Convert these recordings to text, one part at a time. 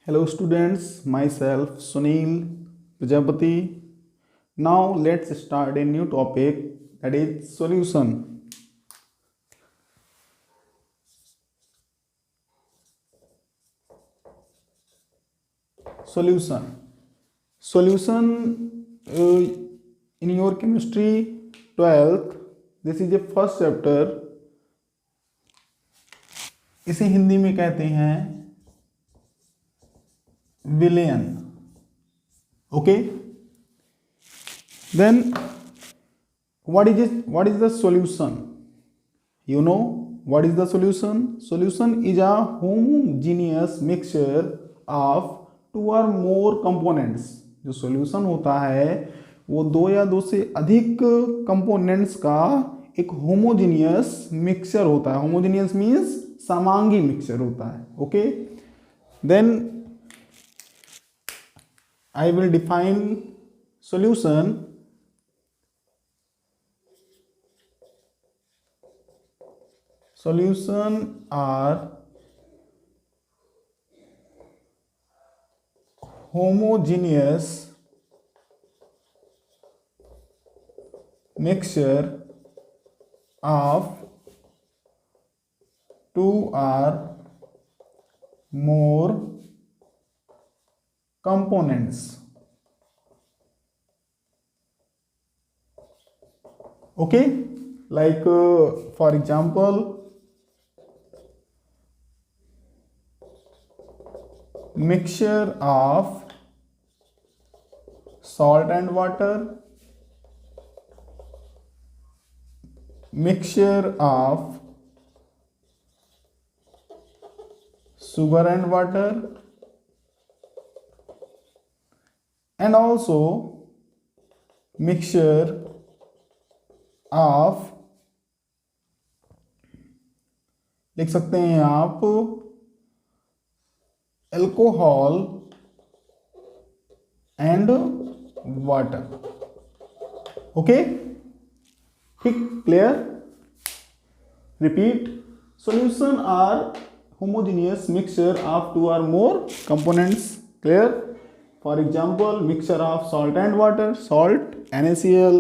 Hello students, myself Sunil Prajapati. Now let's start a new topic, that is solution. Solution. Solution in your chemistry 12th. This is a first chapter. इसे हिंदी में कहते हैं विलयन. Okay. Then what is the solution? You know what is the solution? Solution is a homogeneous mixture of two or more components. जो solution होता है वो दो या दो से अधिक components का एक homogeneous mixture होता है. Homogeneous means समांगी mixture होता है. Okay. Then I will define solution. Solution are homogeneous mixture of two or more components. Okay, like for example, mixture of salt and water, mixture of sugar and water, and also mixture of, लिख सकते हैं आप, alcohol and water. Okay, ठीक, clear. Repeat. Solution are homogeneous mixture of two or more components. Clear. For example, mixture of salt and water, salt, NaCl,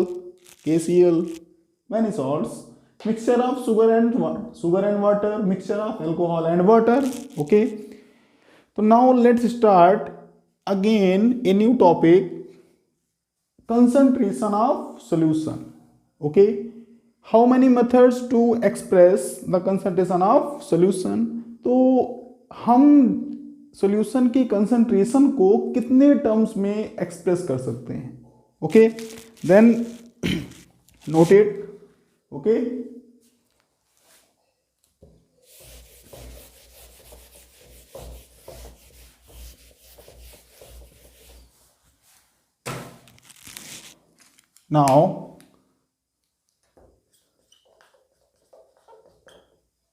KCl, many salts. Mixture of sugar and water, mixture of alcohol and water. Okay. So now let's start again a new topic, concentration of solution. Okay. How many methods to express the concentration of solution? तो हम solution की concentration को कितने terms में express कर सकते हैं. Okay, then note it. Okay, now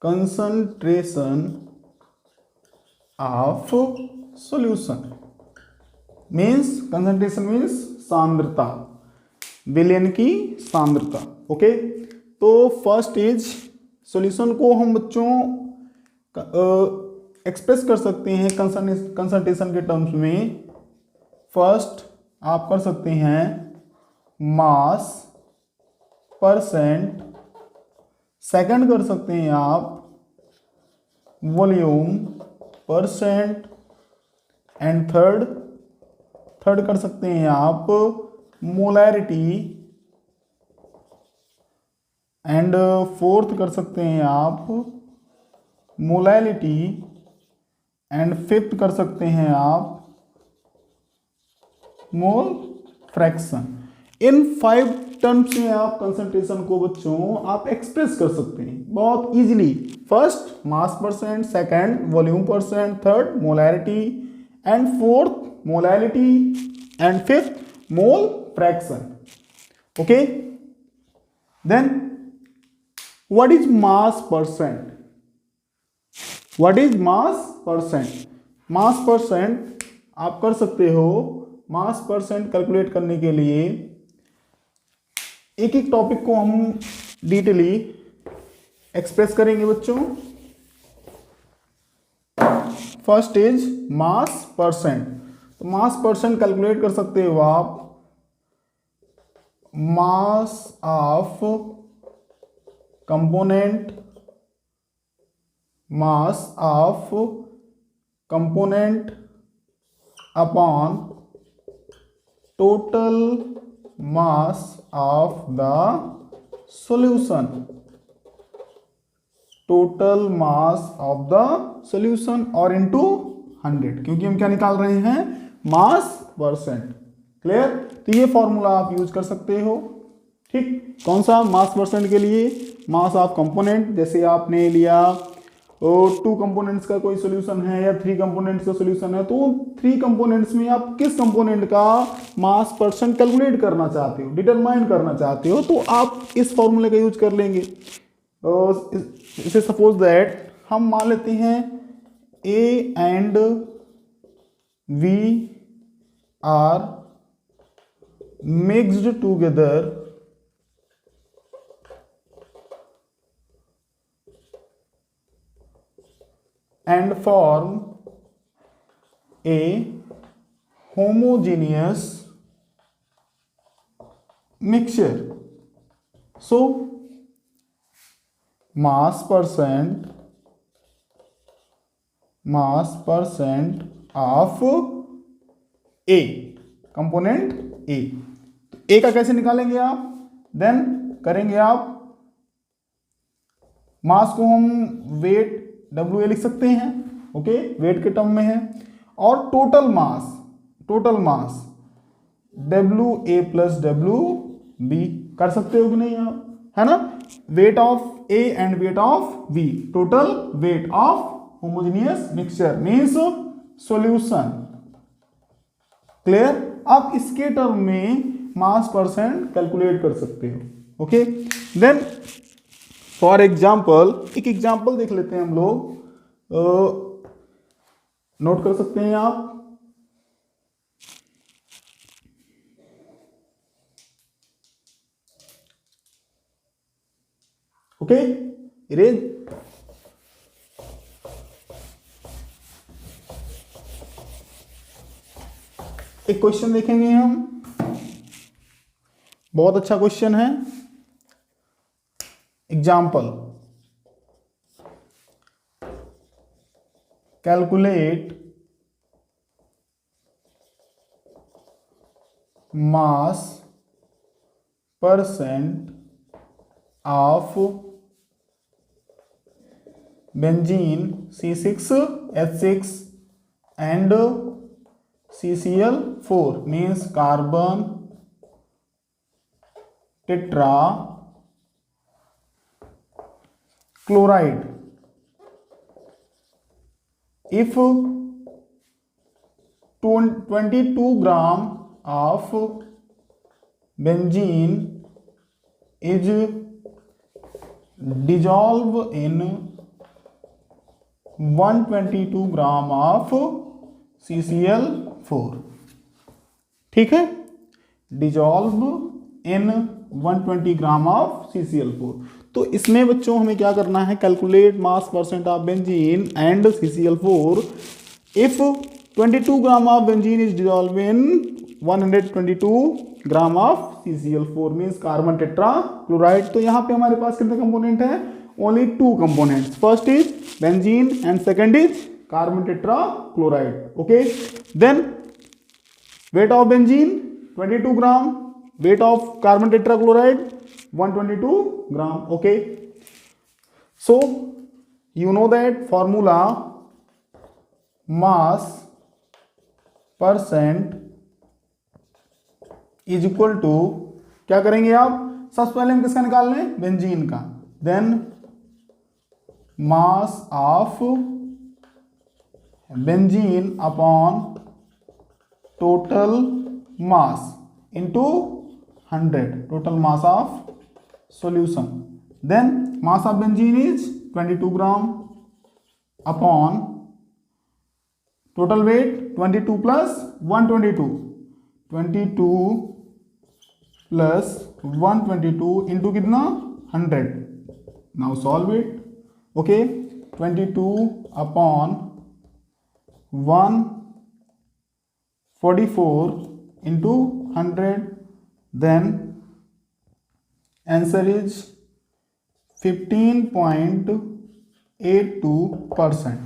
concentration of solution means, concentration means सांद्रता, विलयन की सांद्रता. ओके, तो फर्स्ट इज सॉल्यूशन को हम बच्चों एक्सप्रेस कर सकते हैं कंसंट्रेशन के टर्म्स में. फर्स्ट आप कर सकते हैं मास परसेंट, सेकंड कर सकते हैं आप वॉल्यूम परसेंट, एंड थर्ड कर सकते हैं आप मोलैरिटी, एंड फोर्थ कर सकते हैं आप मोलैलिटी, एंड फिफ्थ कर सकते हैं आप मोल फ्रैक्शन. इन 5 टर्म्स में आप कंसंट्रेशन को बच्चों आप एक्सप्रेस कर सकते हैं बहुत easily. First mass percent, second volume percent, third molarity, and fourth molality, and fifth mole fraction. Okay, then what is mass percent? What is mass percent? Mass percent आप कर सकते हो. मास परसेंट कैलकुलेट करने के लिए एक एक टॉपिक को हम डिटेली एक्सप्रेस करेंगे बच्चों. First is mass percent. तो मास परसेंट कैलकुलेट कर सकते हो आप, mass of component, mass of component upon total mass of the solution, total mass of the solution और इनटू 100, क्योंकि हम क्या निकाल रहे हैं, मास परसेंट। क्लियर? तो ये फॉर्मूला आप यूज कर सकते हो। ठीक, कौन सा? मास परसेंट के लिए मास ऑफ कंपोनेंट, जैसे आपने लिया 2 कंपोनेंट्स का कोई सॉल्यूशन है या 3 कंपोनेंट्स का सॉल्यूशन है, तो 3 कंपोनेंट्स में आप किस कंपोनेंट का मास परसेंट कैलकुलेट करना चाहते हो, डिटरमाइन करना चाहते हो, तो आप इस फॉर्मूले का यूज कर लेंगे। इसे सपोज दैट हम मान लेते हैं A and B are mixed together and form a homogeneous mixture. So mass percent of A, component A, तो A का कैसे निकालेंगे आप? देन करेंगे आप, मास को हम वेट WA लिख सकते हैं, ओके, वेट के टर्म में है, और total mass WA plus WB कर सकते हो कि नहीं आप, है ना? Weight of A and weight of B, total weight of homogeneous mixture means solution. Clear? आप इसके टर्म में मास परसेंट कैलकुलेट कर सकते हो। ओके, देन फॉर एग्जाम्पल, एक एग्जाम्पल देख लेते हैं हम लोग, नोट कर सकते हैं आप। Okay, erase. एक क्वेश्चन देखेंगे हम, बहुत अच्छा क्वेश्चन है। Example, calculate mass percent of benzene C6H6 and CCl4 means carbon tetra chloride if 22 gram of benzene is dissolved in 122 gram of CCl4। ठीक है, dissolve in 120 gram of CCl4। तो इसमें बच्चों हमें क्या करना है, calculate mass percent of benzene and CCl4 if 22 gram of benzene is dissolve in 122 gram of CCl4 means carbon tetra chloride. तो यहाँ पे हमारे पास कितने कंपोनेंट हैं? Only 2 components, first is benzene and second is carbon tetra chloride. Okay, then weight of benzene 22 gram, weight of carbon tetra chloride 122 gram. Okay, so you know that formula mass percent is equal to, क्या करेंगे आप? सबसे पहले हम किसका निकाल लें? Benzene का। Then mass of benzene upon total mass into 100, total mass of solution. Then mass of benzene is 22 gram upon total weight 22 plus 122, 22 plus 122 into कितना? 100। Now solve it. Okay, 22 upon 144 into 100, then answer is 15.82%.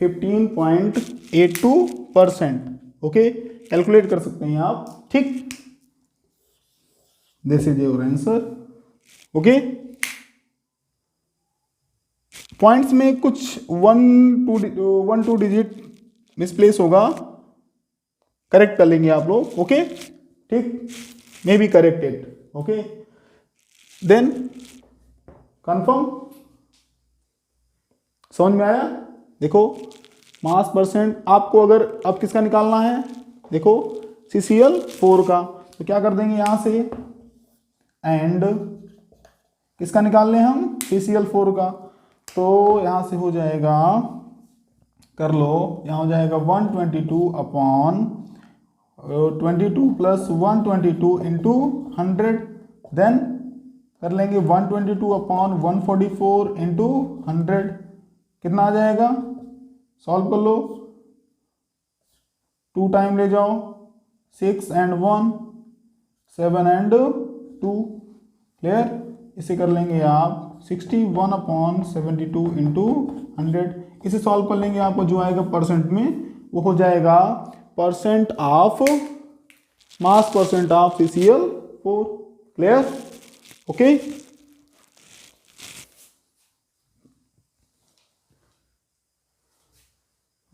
15.82%. Okay, calculate कर सकते हैं आप, ठीक। This is your answer. Okay, points में कुछ 1-2 digit misplace होगा, correct कर लेंगे आप लोग। ओके, ठीक, may be corrected. Okay, then confirm, समझ में आया। देखो मास परसेंट आपको अगर अब किसका निकालना है, देखो CCl4 का, तो क्या कर देंगे यहां से, एंड किसका निकाल लें हम, CCl4 का, तो यहां से हो जाएगा, कर लो, यहां हो जाएगा 122/22 प्लस 122 इंटू 100, देन कर लेंगे 122/144 इंटू 100, कितना आ जाएगा, सॉल्व कर लो, 2 टाइम ले जाओ, 6 and 1, 7 and 2, क्लियर। इसे कर लेंगे आप 61/72 इंटू 100, इसे सॉल्व कर लेंगे, आपको जो आएगा परसेंट में वो हो जाएगा percent of mass percent of CCl4, clear. Okay,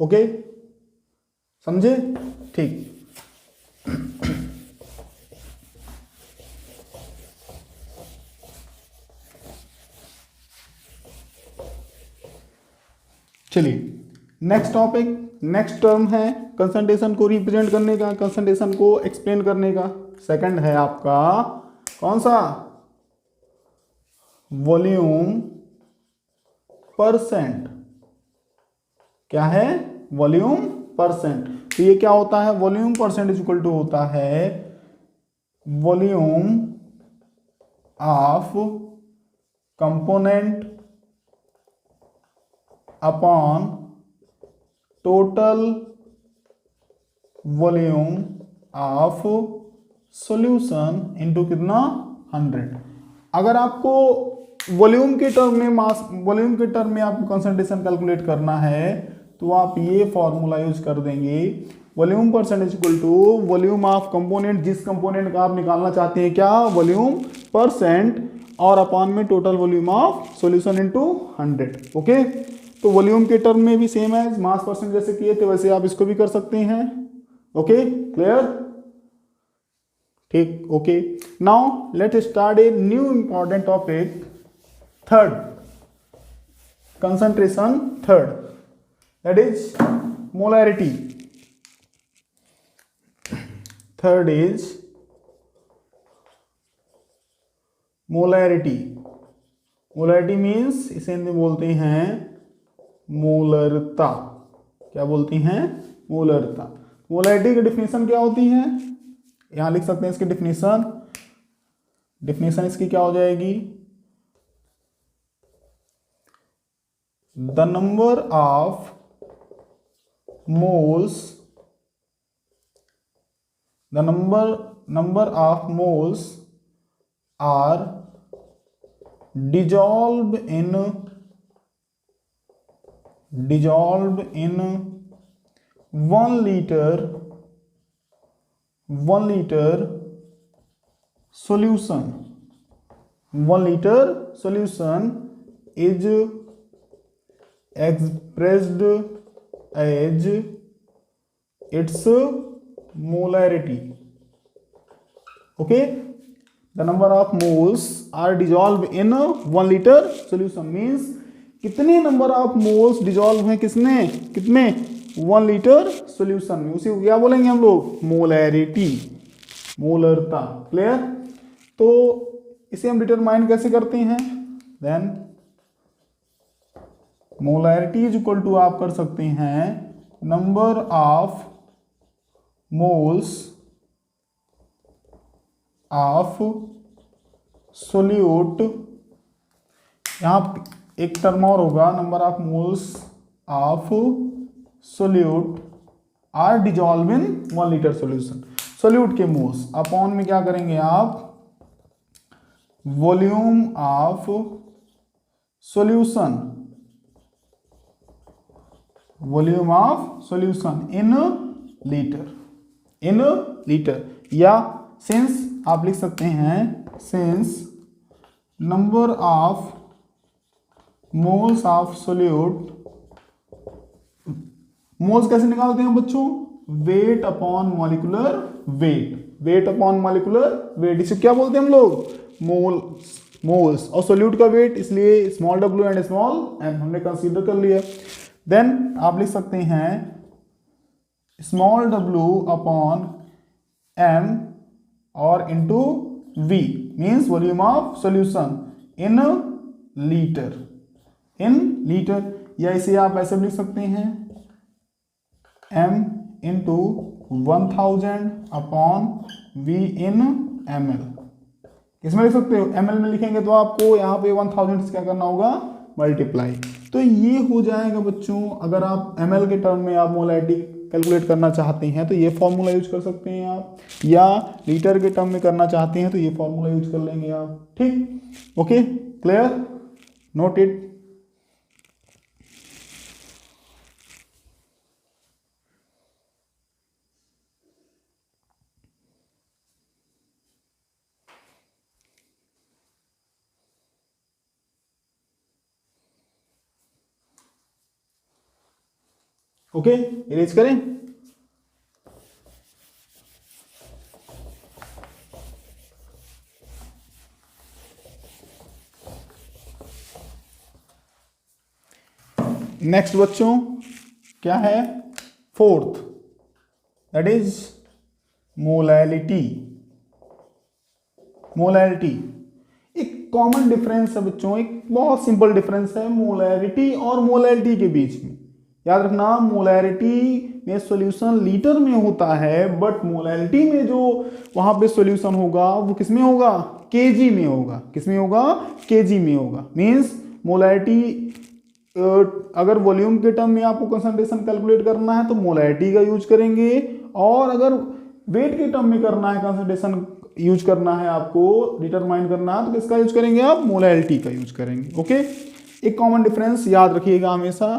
okay, समझे, ठीक। चलिए नेक्स्ट टॉपिक, नेक्स्ट टर्म है कंसंट्रेशन को रिप्रेजेंट करने का, कंसंट्रेशन को एक्सप्लेन करने का। सेकंड है आपका कौन सा, वॉल्यूम परसेंट। क्या है, वॉल्यूम परसेंट। तो ये क्या होता है, volume percent is equal to होता है volume of component upon total volume of solution into कितना, 100। अगर आपको वॉल्यूम के टर्म में वॉल्यूम के टर्म में आपको कंसंट्रेशन कैलकुलेट करना है तो आप ये फॉर्मूला यूज कर देंगे, volume percentage equal to volume of component, जिस कंपोनेंट का आप निकालना चाहते हैं, क्या, वॉल्यूम परसेंट, और अपॉन में total volume of solution into 100। Okay, तो वॉल्यूम के टर्म में भी सेम है, मास परसेंट जैसे किए थे वैसे आप इसको भी कर सकते हैं। ओके, क्लियर, ठीक। Okay, now let start a new important topic, third, concentration third, that is molarity. Third is molarity. Molarity means इसे हिंदी में बोलते हैं मोलरता। क्या बोलती हैं, मोलरता। मोलैरिटी की डिफिनेशन क्या होती है, यहां लिख सकते हैं इसकी डिफिनेशन। डिफिनेशन इसकी क्या हो जाएगी, the number of moles, the number of moles are dissolved in 1 liter solution. 1 liter solution is expressed as its molarity. Okay, the number of moles are dissolved in 1 liter solution means कितने number of moles dissolve हैं किसने, कितने, 1 litre solution में, उसे क्या बोलेंगे हम लोग, मोलैरिटी, मोलरता। क्लियर। तो इसे हम डिटरमाइन कैसे करते हैं, then molarity is equal to आप कर सकते हैं number of moles of solute, यहां एक टर्म और होगा, number of moles of solute are dissolve in 1 litre solution. Solute के मोल्स अपॉन में क्या करेंगे आप, volume of solution, volume of solution in litre, in litre, या सिंस आप लिख सकते हैं since number of moles of solute. Moles कैसे निकालते हैं बच्चों, weight upon molecular weight, weight upon molecular weight, इसे क्या बोलते हैं हम लोग, मोल्स, मोल्स। और सोल्यूट का वेट इसलिए small w and small m हमने कंसीडर कर लिया। देन आप लिख सकते हैं स्मॉल w अपॉन m और into v means volume of solution in litre, in litre, या इसे आप ऐसे भी लिख सकते हैं m इंटू 1000 अपॉन v इन ml। इसमें लिख सकते हो ml में लिखेंगे तो आपको यहाँ पे 1000 से क्या करना होगा, मल्टीप्लाई। तो ये हो जाएगा बच्चों, अगर आप ml के टर्म में आप मोलैरिटी कैलकुलेट करना चाहते हैं तो ये फॉर्मूला यूज कर सकते हैं आप, या लीटर के टर्म में करना चाहते हैं तो ये फॉर्मूला यूज कर लेंगे आप। ठीक, okay, clear, note it. Okay, erase करें। नेक्स्ट बच्चों क्या है, fourth, that is molality. Molality एक कॉमन डिफरेंस है बच्चों, एक बहुत सिंपल डिफरेंस है मोलैरिटी और मोलैलिटी के बीच में। याद रखना, मोलैरिटी में सॉल्यूशन लीटर में होता है, बट मोलैलिटी में जो वहां पे सॉल्यूशन होगा वो किसमें होगा, केजी में होगा। किसमें होगा, केजी में होगा। मींस मोलैरिटी, अगर वॉल्यूम के टर्म में आपको कंसंट्रेशन कैलकुलेट करना है तो मोलैरिटी का यूज करेंगे, और अगर वेट के टर्म में करना है, कंसंट्रेशन यूज करना है, आपको डिटरमाइन करना है, तो किसका यूज करेंगे आप, मोलैरिटी का यूज करेंगे। ओके, एक कॉमन डिफरेंस याद रखिएगा हमेशा।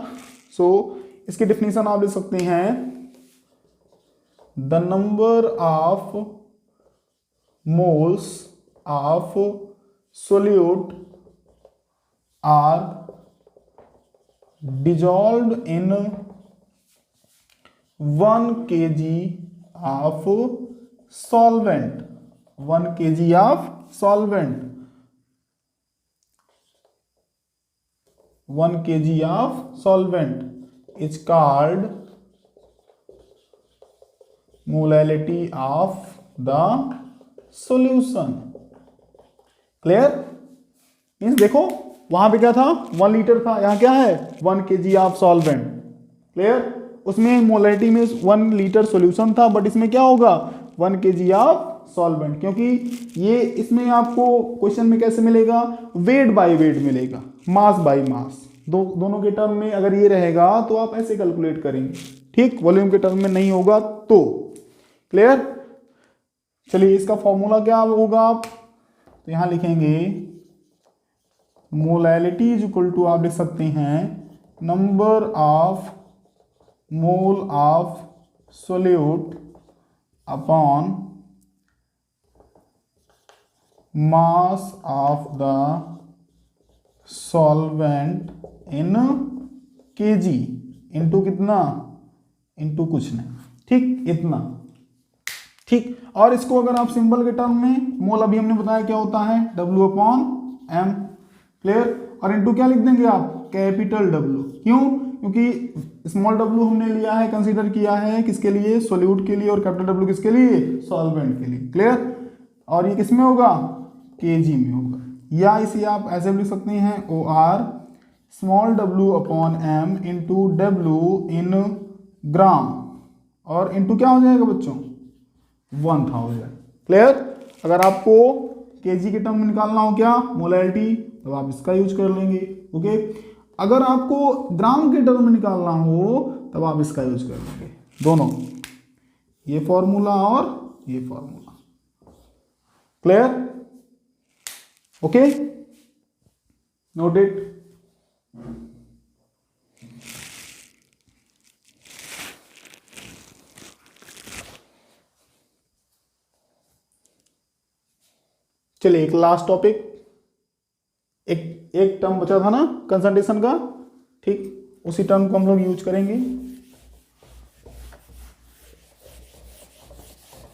सो इसकी डेफिनेशन आप लिख सकते हैं, the number of moles of solute are dissolved in 1 kg of solvent, 1 kg of solvent, 1 kg of solvent is called molality of the solution। Clear, means देखो वहां पे क्या था, 1 लीटर था, यहाँ क्या है 1 kg ऑफ सॉल्वेंट। क्लियर, उसमें मोलैरिटी में 1 लीटर सॉल्यूशन था, बट इसमें क्या होगा 1 kg ऑफ सॉल्वेंट, क्योंकि ये इसमें आपको क्वेश्चन में कैसे मिलेगा, वेट बाय वेट मिलेगा, मास बाय मास। दोनों के टर्म में अगर ये रहेगा तो आप ऐसे कैलकुलेट करेंगे। ठीक, वॉल्यूम के टर्म में नहीं होगा तो। क्लियर, चलिए इसका फॉर्मूला क्या होगा, आप तो यहां लिखेंगे मोलैलिटी इज इक्वल टू, आप लिख सकते हैं number of mole of solute upon mass of the solvent in KG, into कितना, इनटू कुछ नहीं। ठीक, इतना। ठीक, और इसको अगर आप सिंबल के टर्म में, मोल अभी हमने बताया क्या होता है, W अपॉन M। क्लियर, और इनटू क्या लिख देंगे आप, कैपिटल W। क्यों, क्योंकि स्मॉल w हमने लिया है, कंसीडर किया है किसके लिए, सोल्यूट के लिए, और कैपिटल W किसके लिए, सॉल्वेंट के लिए। क्लियर, और ये किसमें होगा, केजी में होगा। या इसे आप ऐसे भी लिख सकते हैं OR small w upon m into W इन ग्राम, और इंटू क्या हो जाएगा बच्चों, 1000। क्लियर, अगर आपको केजी के टर्म में निकालना हो क्या, मोलैरिटी, तो आप इसका यूज कर लेंगे। ओके, अगर आपको ग्राम के टर्म में निकालना हो तब आप इसका यूज कर लेंगे, दोनों, ये फॉर्मूला और ये formula. Clear? Okay, note it. चलिए एक लास्ट टॉपिक, एक टर्म बचा था ना कंसंट्रेशन का, ठीक, उसी टर्म को हम लोग यूज करेंगे।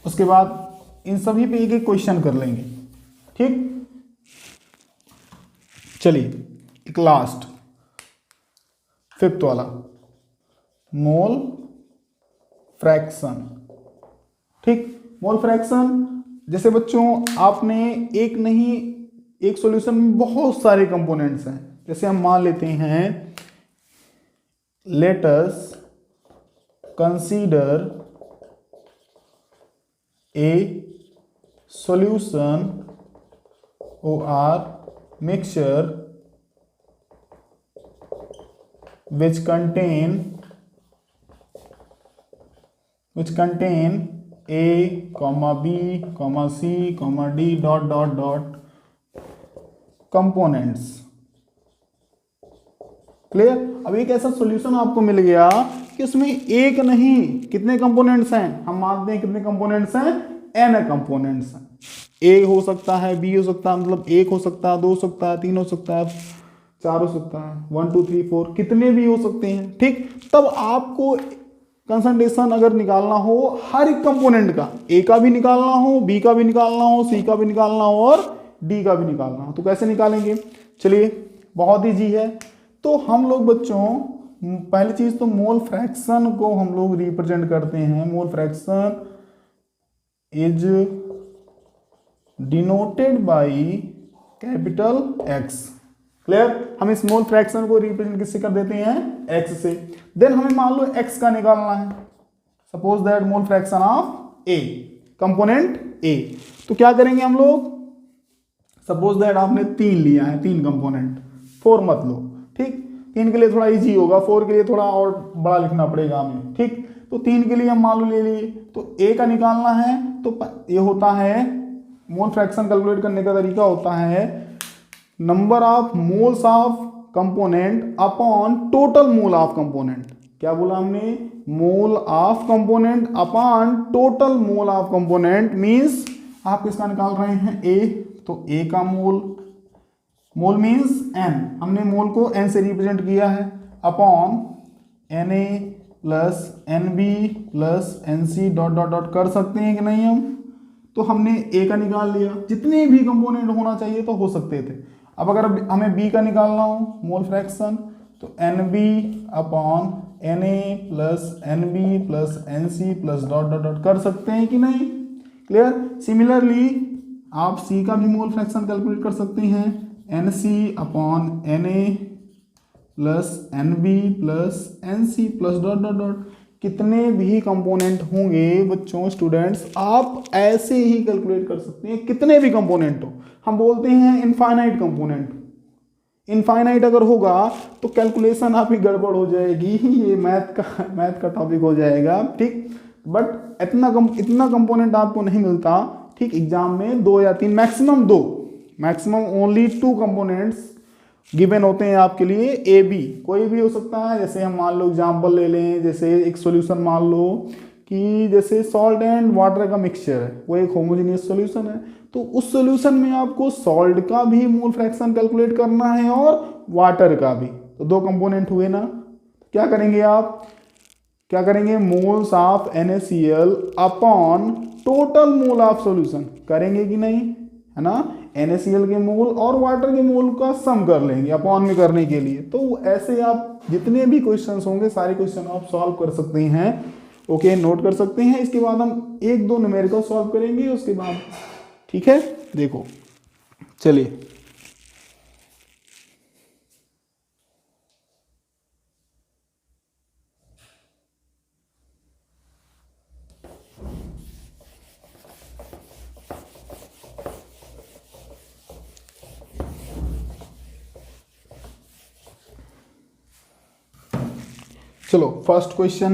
उसके बाद इन सभी पे एक एक क्वेश्चन कर लेंगे, ठीक। चलिए एक लास्ट फिफ्थ वाला, मोल फ्रैक्शन, ठीक। मोल फ्रैक्शन, जैसे बच्चों आपने एक नहीं, एक सॉल्यूशन में बहुत सारे कंपोनेंट्स हैं। जैसे हम मान लेते हैं, let us consider a solution OR mixture which contain A, B, C, D components। Clear? अब एक ऐसा सॉल्यूशन आपको मिल गया कि उसमें एक नहीं कितने कंपोनेंट्स हैं, हम मानते हैं कितने कंपोनेंट्स हैं, n कंपोनेंट्स हैं। ए हो सकता है, बी हो सकता है, मतलब एक हो सकता है, दो हो सकता है, तीन हो सकता है, चार हो सकता है, 1 2 3 4 कितने भी हो सकते हैं, ठीक। तब आपको कंसंट्रेशन अगर निकालना हो हर एक कंपोनेंट का, ए का भी निकालना हो, बी का भी निकालना हो, सी का भी निकालना हो और डी का भी निकालना हो, तो कैसे निकालेंगे? चलिए बहुत ईजी है। तो हम लोग बच्चों पहली चीज तो मोल फ्रैक्शन को हम लोग रिप्रेजेंट करते हैं। Mole fraction is denoted by capital X। Clear? हम इस मोल फ्रैक्शन को रिप्रेजेंट किससे कर देते हैं? X से। देन हमें मान लो X का निकालना है। Suppose that mole fraction of A, component A। तो क्या करेंगे हम लोग? सपोज दैट आपने 3 लिया है, 3 कंपोनेंट, 4 मत लो, ठीक। 3 के लिए थोड़ा इजी होगा, 4 के लिए थोड़ा और बड़ा लिखना पड़ेगा हमें, ठीक। तो 3 के लिए हम मान लो ले लिए, तो A का निकालना है, तो ये होता है मोल फ्रैक्शन कैलकुलेट करने का तरीका होता है number of moles of component upon total mole of component. क्या बोला हमने? Mole of component upon total mole of component. Means आप किसका निकाल रहे हैं? ए, तो ए का मोल मींस n, हमने मोल को n से रिप्रेजेंट किया है, upon Na plus Nb plus Nc dot dot dot कर सकते हैं कि नहीं हम? तो हमने ए का निकाल लिया, जितने भी कंपोनेंट होना चाहिए तो हो सकते थे। अब अगर हमें बी का निकालना हो मोल फ्रैक्शन, तो Nb upon Na plus Nb plus Nc plus dot dot dot कर सकते हैं कि नहीं? क्लियर? सिमिलरली आप सी का भी मोल फ्रैक्शन कैलकुलेट कर सकते हैं, Nc upon Na plus Nb plus Nc plus dot dot dot. कितने भी कंपोनेंट होंगे बच्चों, स्टूडेंट्स, आप ऐसे ही कैलकुलेट कर सकते हैं, कितने भी कंपोनेंट हो। हम बोलते हैं इनफाइनाइट कंपोनेंट। इनफाइनाइट अगर होगा तो कैलकुलेशन आपकी गड़बड़ हो जाएगी, ये मैथ का टॉपिक हो जाएगा, ठीक। बट इतना कंपोनेंट आपको नहीं मिलता, ठीक। एग्जाम में 2 या 3, maximum 2, maximum only 2 components given होते हैं आपके लिए। ए बी कोई भी हो सकता है। जैसे हम मान लो एग्जाम्पल ले लें, जैसे एक सॉल्यूशन मान लो कि जैसे सॉल्ट एंड वाटर का मिक्सचर है, वो एक होमोजेनियस सॉल्यूशन है, तो उस सॉल्यूशन में आपको सॉल्ट का भी मोल फ्रैक्शन कैलकुलेट करना है और वाटर का भी। तो 2 कंपोनेंट हुए ना, क्या करेंगे आप? क्या करेंगे? Moles of NaCl upon total mole of solution करेंगे कि नहीं, है ना? NaCl के मोल और वाटर के मोल का सम कर लेंगे अपॉन में करने के लिए। तो ऐसे आप जितने भी क्वेश्चंस होंगे सारे क्वेश्चन आप सॉल्व कर सकते हैं। ओके, नोट कर सकते हैं। इसके बाद हम 1-2 न्यूमेरिकल सॉल्व करेंगे उसके बाद, ठीक है। देखो चलिए, चलो फर्स्ट क्वेश्चन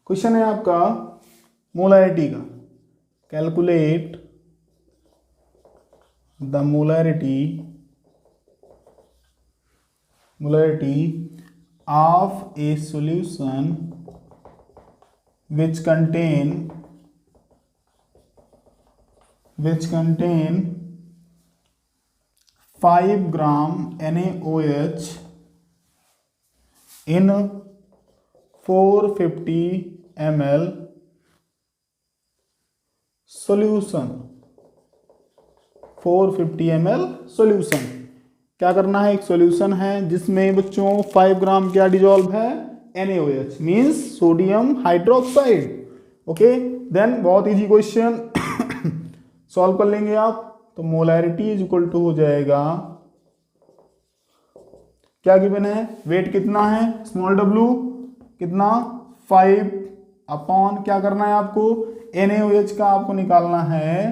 क्वेश्चन है आपका मोलैरिटी का। Calculate the molarity of a solution which contain 5 gram NaOH in 450 ml solution। 450 ml solution. क्या करना है, एक सॉल्यूशन है जिसमें बच्चों 5 ग्राम क्या डिजॉल्व है, NaOH means sodium hydroxide. Okay, then बहुत इजी क्वेश्चन सॉल्व कर लेंगे आप। तो मोलैरिटी इज इक्वल टू हो जाएगा, क्या गिवन है, वेट कितना है, स्मॉल w कितना 5 अपॉन क्या करना है आपको, NaOH का आपको निकालना है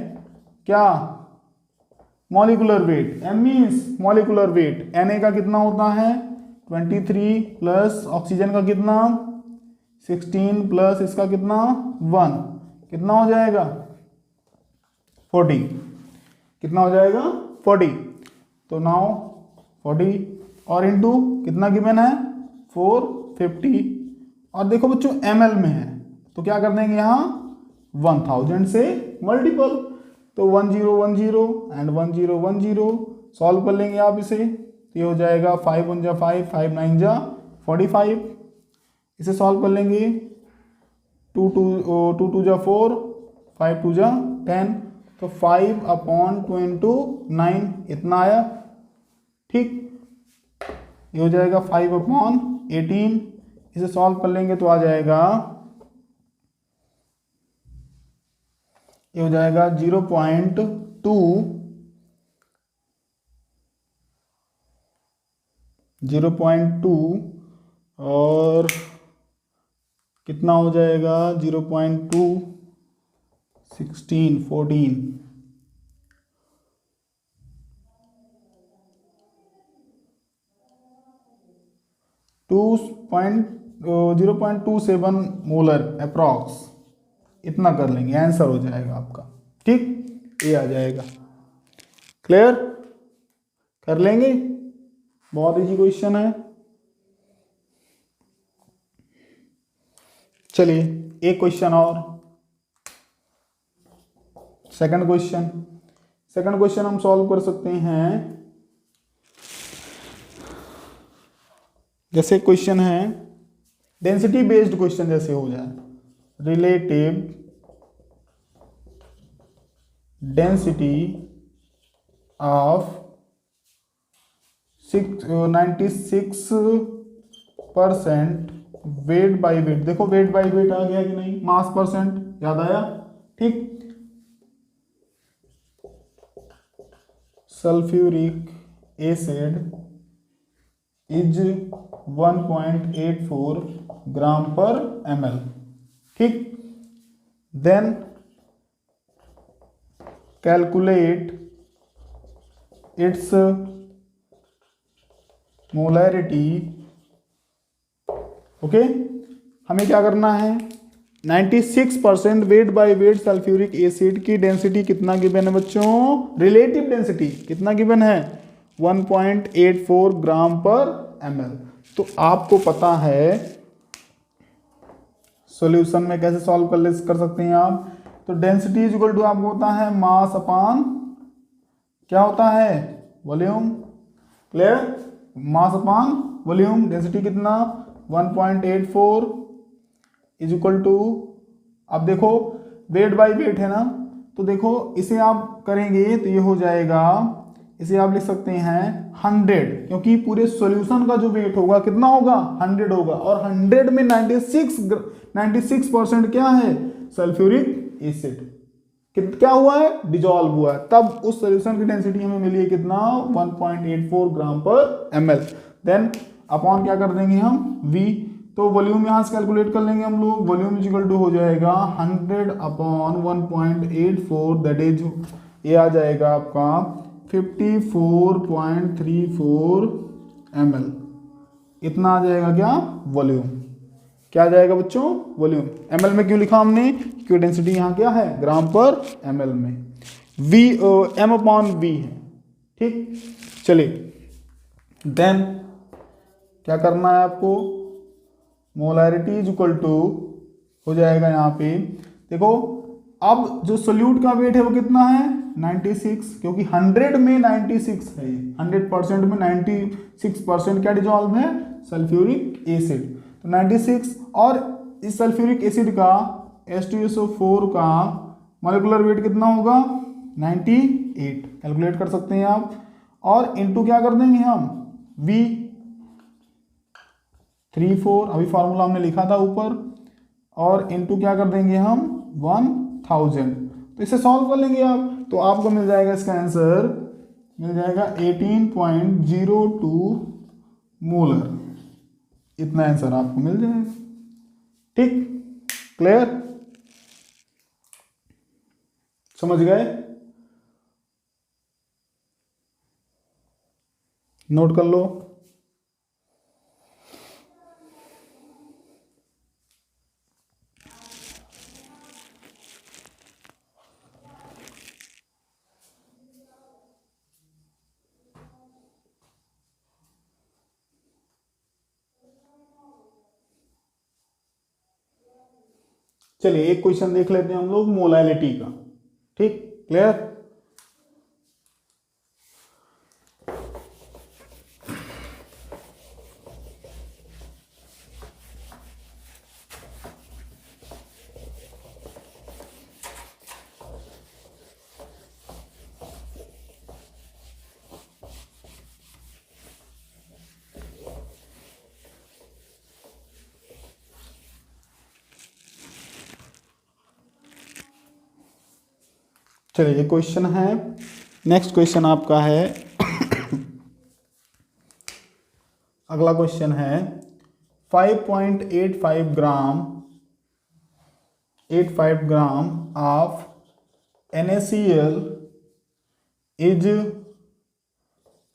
क्या, molecular weight. M means molecular weight. Na का कितना होता है 23 प्लस ऑक्सीजन का कितना 16 प्लस इसका कितना 1, कितना हो जाएगा 40, कितना हो जाएगा 40। तो नाउ 40 और इंटू कितना गिवन है 450, और देखो बच्चों ml में है तो क्या कर देंगे यहाँ 1000 से मल्टीपल, तो 1010 एंड 1010 सॉल्व कर लेंगे आप इसे। तो ये हो जाएगा 5 1 जा 5, 5 9 जा 45। इसे सॉल्व कर लेंगे 2 2 जा 4, 5 2 जा 10, तो 5 अपॉन 2 इंटू 9 इतना आया। ठीक, ये हो जाएगा 5 अपॉन 18। इसे सॉल्व कर लेंगे तो आ जाएगा, ये हो जाएगा 0.2 और कितना हो जाएगा 0.2 16 14 0.27 मोलर अप्रॉक्स, इतना कर लेंगे, आंसर हो जाएगा आपका। ठीक, ये आ जाएगा। क्लियर कर लेंगे, बहुत इजी क्वेश्चन है। चलिए एक क्वेश्चन और, सेकंड क्वेश्चन हम सॉल्व कर सकते हैं। जैसे क्वेश्चन है डेंसिटी बेस्ड क्वेश्चन जैसे हो जाए, relative density of 96% weight by wait. देखो वेट बाई वेट आ गया कि नहीं, मास परसेंट याद आया। ठीक, sulphuric acid is 1.84 gram per ml। ठीक, then calculate its molarity. Okay, हमें क्या करना है, 96% weight by weight sulphuric acid की डेंसिटी कितना गिवन है बच्चों, रिलेटिव डेंसिटी कितना गिवन है 1.84 ग्राम पर ml। तो आपको पता है सॉल्यूशन में कैसे सॉल्व कर सकते हैं आप। तो डेंसिटी इज इक्वल टू आपको होता है मास अपॉन क्या होता है, volume. Clear, mass upon volume. Density कितना 1.84 इज इक्वल टू, अब देखो वेट बाय वेट है ना, तो देखो इसे आप करेंगे तो ये हो जाएगा, इसे आप लिख सकते हैं 100, क्योंकि पूरे सॉल्यूशन का जो वेट होगा कितना होगा 100 होगा, और 100 में 96% क्या है, सल्फ्यूरिक एसिड क्या हुआ है, डिजॉल्व हुआ है। तब उस सॉल्यूशन की डेंसिटी हमें मिली है कितना 1.84 ग्राम पर ml। देन अपॉन क्या कर देंगे हम v, तो वॉल्यूम यहां से कैलकुलेट कर लेंगे हम लोग। वॉल्यूम इक्वल टू हो जाएगा 100 अपॉन 1.84, दैट इज ये आ जाएगा आपका 54.34 ml, इतना आ जाएगा क्या वॉल्यूम। क्या आ जाएगा बच्चों वॉल्यूम। ml में क्यों लिखा हमने, क्योंकि डेंसिटी यहाँ क्या है ग्राम पर ml में, m/v है। ठीक, चलिए देन क्या करना है आपको, मोलैरिटी इज इक्वल टू हो जाएगा यहाँ पे, देखो अब जो सोल्यूट का वेट है वो कितना है 96, क्योंकि 100 में 96 है, 100% में 96% क्या डिजॉल्व है सल्फ्यूरिक एसिड, तो 96। और इस सल्फ्यूरिक एसिड का H2SO4 का मॉलिक्यूलर वेट कितना होगा 98, कैलकुलेट कर सकते हैं आप। और इनटू क्या कर देंगे हम V34, अभी फार्मूला हमने लिखा था ऊपर, और इनटू क्या कर देंगे हम 1000, तो इसे सॉल्व कर लेंगे आप, तो आपको मिल जाएगा इसका आंसर, मिल जाएगा 18.02 मोलर, इतना आंसर आपको मिल जाएगा। ठीक, क्लियर, समझ गए, नोट कर लो। चलिए एक क्वेश्चन देख लेते हैं हम लोग मोलैलिटी का। ठीक, क्लियर, चलिए क्वेश्चन है, नेक्स्ट क्वेश्चन आपका है अगला क्वेश्चन है 5.85 gram of NaCl is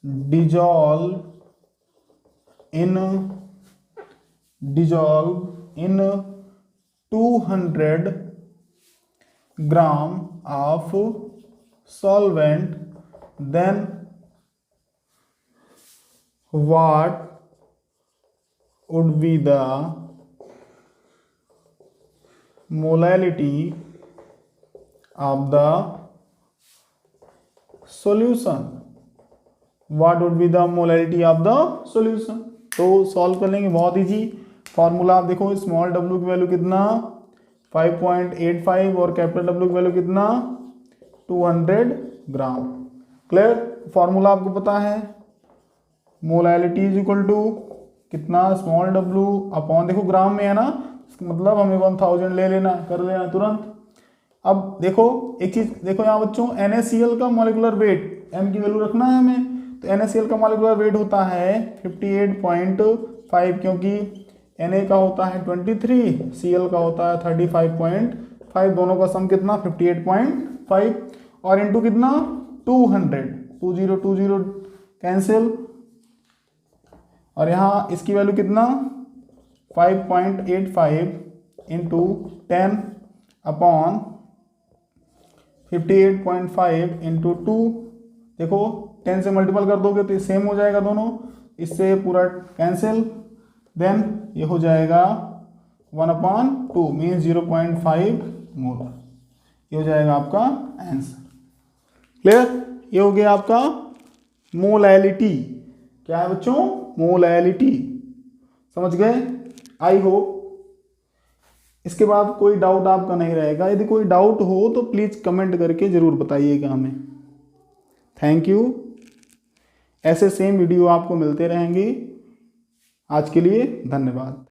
dissolved in 200 gram of solvent, then what would be the molality of the solution, what would be the molality of the solution। तो solve कर लेंगे, बहुत easy formula. आप देखो स्मॉल w की value कितना 5.85 और capital W की वैल्यू कितना 200 ग्राम। क्लियर, फॉर्मूला आपको पता है, मोलैलिटी इज इक्वल टू कितना स्मॉल w अपॉन, देखो ग्राम में है ना, मतलब हमें 1000 ले लेना, कर लेना तुरंत। अब देखो एक चीज देखो यहाँ बच्चों, NaCl का मॉलिक्यूलर वेट m की वैल्यू रखना है हमें, तो NaCl का मॉलिक्यूलर वेट होता है 58.5, क्योंकि Na का होता है 23, Cl का होता है 35.5, दोनों का सम कितना 58.5, और इंटू कितना 200 कैंसिल, और यहाँ इसकी वैल्यू कितना 5.85 इंटू 10 अपॉन 58.5 इंटू 2, देखो 10 से मल्टीपल कर दोगे तो सेम हो जाएगा दोनों, इससे पूरा कैंसिल, देन ये हो जाएगा 1/2 मीन्स 0.5 मोलर, ये हो जाएगा आपका आंसर। क्लियर, ये हो गया आपका मोलैलिटी। क्या है बच्चों मोलैलिटी, समझ गए आई होप। इसके बाद कोई डाउट आपका नहीं रहेगा, यदि कोई डाउट हो तो प्लीज़ कमेंट करके ज़रूर बताइएगा हमें। थैंक यू, ऐसे सेम वीडियो आपको मिलते रहेंगे। आज के लिए धन्यवाद।